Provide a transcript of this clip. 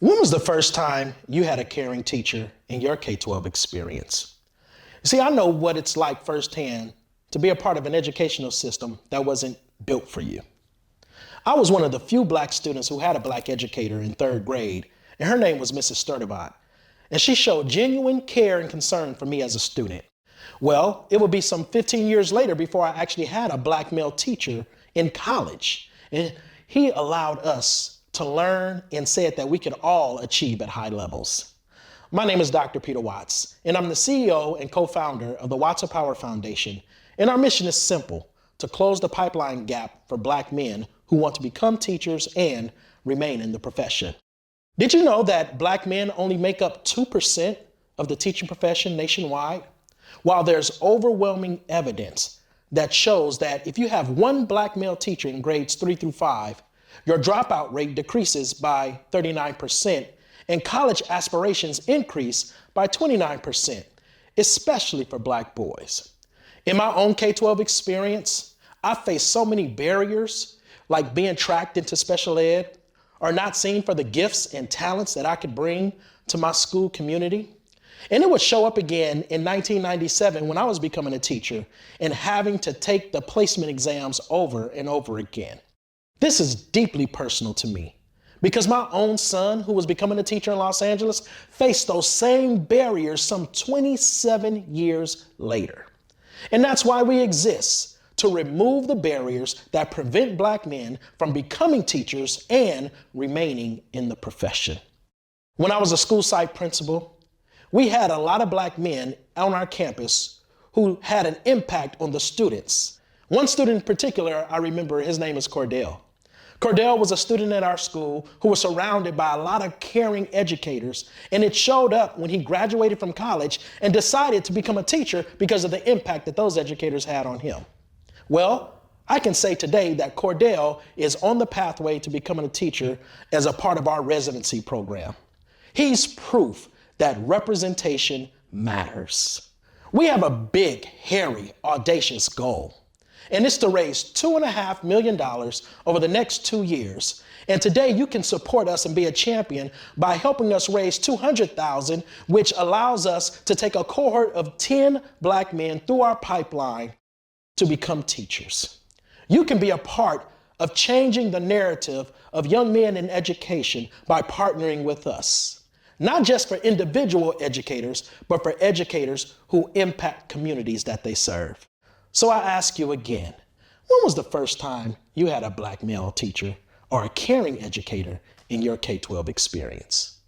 When was the first time you had a caring teacher in your K-12 experience? See, I know what it's like firsthand to be a part of an educational system that wasn't built for you. I was one of the few Black students who had a Black educator in third grade, and her name was Mrs. Sturdivant, and she showed genuine care and concern for me as a student. Well, it would be some 15 years later before I actually had a Black male teacher in college, and he allowed us to learn and said that we could all achieve at high levels. My name is Dr. Peter Watts, and I'm the CEO and co-founder of the Watts of Power Foundation, and our mission is simple: to close the pipeline gap for Black men who want to become teachers and remain in the profession. Did you know that Black men only make up 2% of the teaching profession nationwide? While there's overwhelming evidence that shows that if you have one Black male teacher in grades 3 through 5, your dropout rate decreases by 39%, and college aspirations increase by 29%, especially for Black boys. In my own K-12 experience, I faced so many barriers, like being tracked into special ed, or not seen for the gifts and talents that I could bring to my school community. And it would show up again in 1997 when I was becoming a teacher and having to take the placement exams over and over again. This is deeply personal to me because my own son, who was becoming a teacher in Los Angeles, faced those same barriers some 27 years later. And that's why we exist, to remove the barriers that prevent Black men from becoming teachers and remaining in the profession. When I was a school site principal, we had a lot of Black men on our campus who had an impact on the students. One student in particular, I remember, his name is Cordell. Cordell was a student at our school who was surrounded by a lot of caring educators, and it showed up when he graduated from college and decided to become a teacher because of the impact that those educators had on him. Well, I can say today that Cordell is on the pathway to becoming a teacher as a part of our residency program. He's proof that representation matters. We have a big, hairy, audacious goal, and it's to raise $2.5 million over the next 2 years. And today you can support us and be a champion by helping us raise $200,000, which allows us to take a cohort of 10 Black men through our pipeline to become teachers. You can be a part of changing the narrative of young men in education by partnering with us, not just for individual educators, but for educators who impact communities that they serve. So I ask you again, when was the first time you had a Black male teacher or a caring educator in your K-12 experience?